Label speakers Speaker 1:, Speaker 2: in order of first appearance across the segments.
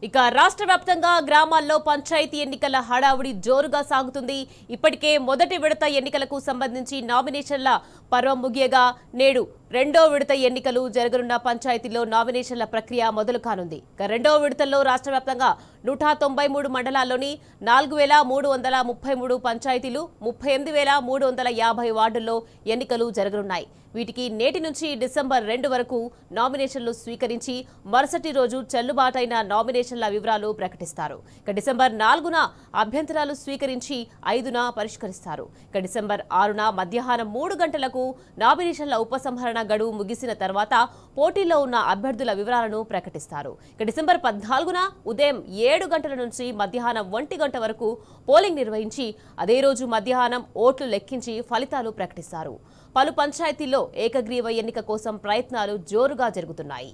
Speaker 1: ఇక రాష్ట్ర వ్యాప్తంగా గ్రామాల్లో పంచాయతీ ఎన్నికల హడావుడి జోరుగా సాగుతుంది. ఇప్పటికే మొదటి విడత ఎన్నికలకు సంబంధించి నామినేషన్ల పర్వం ముగియగా నేడు రెండో విడత ఎన్నికలు జరగనున్న పంచాయతీల్లో నామినేషన్ల ప్రక్రియ మొదలు కానుంది. ఇక రెండో విడతల్లో రాష్ట్ర వ్యాప్తంగా 193 మండలాల్లోని 4333 పంచాయతీలు 38350 వార్డుల్లో ఎన్నికలు జరగనున్నాయి. వీటికి నేటి నుంచి డిసెంబర్ 2 వరకు నామినేషన్లు స్వీకరించి మరుసటి రోజు చెల్లుబాటైన నామినేషన్ల వివరాలు ప్రకటిస్తారు. ఇక డిసెంబర్ 4న అభ్యంతరాలు స్వీకరించి 5న పరిష్కరిస్తారు. ఇక డిసెంబర్ 6న మధ్యాహ్నం 3 గంటలకు నామినేషన్ల ఉపసంహరణ గడువు ముగిసిన తర్వాత పోటీలో ఉన్న అభ్యర్థుల వివరాలను ప్రకటిస్తారు. ఇక డిసెంబర్ 14న ఉదయం 7 గంటల నుంచి మధ్యాహ్నం 1 గంట వరకు పోలింగ్ నిర్వహించి అదే రోజు మధ్యాహ్నం ఓట్లు లెక్కించి ఫలితాలు ప్రకటిస్తారు. పలు పంచాయతీల్లో ఏకగ్రీవ ఎన్నిక కోసం ప్రయత్నాలు జోరుగా జరుగుతున్నాయి.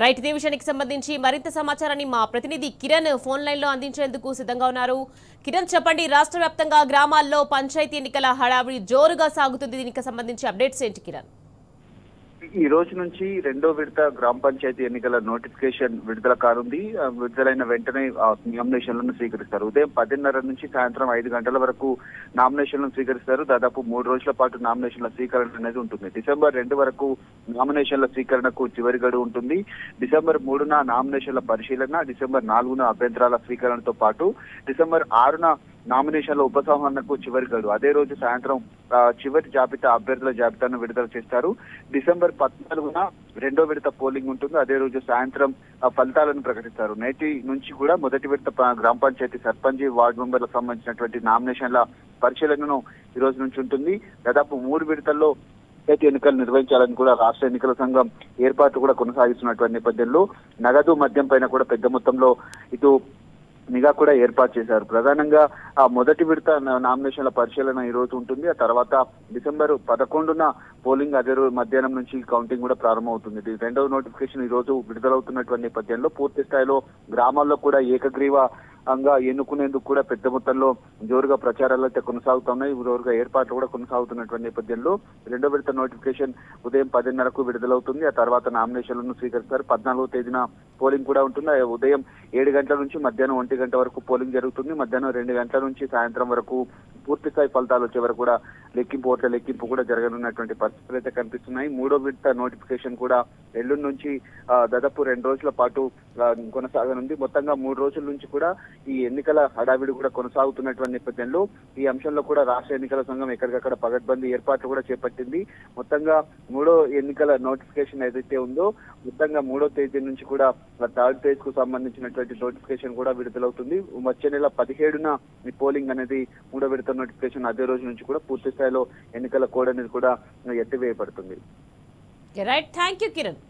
Speaker 1: రైట్, ఇదే విషయానికి సంబంధించి మరింత సమాచారాన్ని మా ప్రతినిధి కిరణ్ ఫోన్ లైన్ లో అందించేందుకు సిద్ధంగా ఉన్నారు. కిరణ్, చెప్పండి, రాష్ట్ర వ్యాప్తంగా గ్రామాల్లో పంచాయతీ ఎన్నికల హడావిడి జోరుగా సాగుతుంది. దీనికి సంబంధించి అప్డేట్స్ ఏంటి కిరణ్?
Speaker 2: ఈ రోజు నుంచి రెండో విడత గ్రామ పంచాయతీ ఎన్నికల నోటిఫికేషన్ విడుదల కానుంది. విడుదలైన వెంటనే నామినేషన్లను స్వీకరిస్తారు. ఉదయం 10:30 నుంచి సాయంత్రం 5 గంటల వరకు నామినేషన్లను స్వీకరిస్తారు. దాదాపు 3 రోజుల పాటు నామినేషన్ల స్వీకరణ అనేది ఉంటుంది. డిసెంబర్ 2 వరకు నామినేషన్ల స్వీకరణకు చివరి గడువు ఉంటుంది. డిసెంబర్ 3న నామినేషన్ల పరిశీలన, డిసెంబర్ 4న అభ్యంతరాల స్వీకరణతో పాటు డిసెంబర్ 6న నామినేషన్ల ఉపసంహరణకు చివరి గడువు. అదే రోజు సాయంత్రం చివరి జాబితా అభ్యర్థుల జాబితాను విడుదల చేస్తారు. డిసెంబర్ 14న రెండో విడత పోలింగ్ ఉంటుంది. అదే రోజు సాయంత్రం ఫలితాలను ప్రకటిస్తారు. నేటి నుంచి కూడా మొదటి విడత గ్రామ పంచాయతీ సర్పంచ్, వార్డు మెంబర్లకు సంబంధించినటువంటి నామినేషన్ల పరిశీలనను ఈ రోజు నుంచి ఉంటుంది. దాదాపు 3 విడతల్లో పంచాయతీ ఎన్నికలు నిర్వహించాలని కూడా రాష్ట్ర ఎన్నికల సంఘం ఏర్పాట్లు కూడా కొనసాగిస్తున్నటువంటి నేపథ్యంలో నగదు మద్యం పైన కూడా పెద్ద మొత్తంలో ఇటు నిఘా కూడా ఏర్పాటు చేశారు. ప్రధానంగా ఆ మొదటి విడత నామినేషన్ల పరిశీలన ఈ రోజు ఉంటుంది. ఆ తర్వాత డిసెంబర్ 11న పోలింగ్ అదే రోజు మధ్యాహ్నం నుంచి కౌంటింగ్ కూడా ప్రారంభమవుతుంది. రెండవ నోటిఫికేషన్ ఈ రోజు విడుదలవుతున్నటువంటి నేపథ్యంలో పూర్తి స్థాయిలో గ్రామాల్లో కూడా ఏకగ్రీవంగా ఎన్నుకునేందుకు కూడా పెద్ద మొత్తంలో జోరుగా ప్రచారాలు అయితే కొనసాగుతున్నాయి. జోరుగా ఏర్పాట్లు కూడా కొనసాగుతున్నటువంటి నేపథ్యంలో రెండో విడత నోటిఫికేషన్ ఉదయం 10:30కు విడుదలవుతుంది. ఆ తర్వాత నామినేషన్లను స్వీకరిస్తారు. 14వ తేదీన పోలింగ్ కూడా ఉంటుంది. ఉదయం 7 గంటల నుంచి మధ్యాహ్నం 1 గంట వరకు పోలింగ్ జరుగుతుంది. మధ్యాహ్నం 2 గంటల నుంచి సాయంత్రం వరకు పూర్తి స్థాయి ఫలితాలు వచ్చే వరకు కూడా ఓట్ల లెక్కింపు కూడా జరగనున్నటువంటి పరిస్థితులు అయితే కనిపిస్తున్నాయి. మూడో విడత నోటిఫికేషన్ కూడా ఎల్లుండి నుంచి దాదాపు 2 రోజుల పాటు కొనసాగనుంది. మొత్తంగా 3 రోజుల నుంచి కూడా ఈ ఎన్నికల హడావిడి కూడా కొనసాగుతున్నటువంటి నేపథ్యంలో ఈ అంశంలో కూడా రాష్ట్ర ఎన్నికల సంఘం ఎక్కడికక్కడ పగడ్బందీ ఏర్పాట్లు కూడా చేపట్టింది. మొత్తంగా మూడో ఎన్నికల నోటిఫికేషన్ ఏదైతే ఉందో మొత్తంగా 3వ తేదీ నుంచి కూడా థర్డ్ ఫేజ్ కు సంబంధించినటువంటి నోటిఫికేషన్ కూడా విడుదలవుతుంది. వచ్చే నెల 17న ఈ పోలింగ్ అనేది మూడో విడత నోటిఫికేషన్ అదే రోజు నుంచి కూడా పూర్తి స్థాయిలో ఎన్నికల కోడ్ అనేది కూడా ఎత్తివేయబడుతుంది.
Speaker 1: Right, thank you Kiran.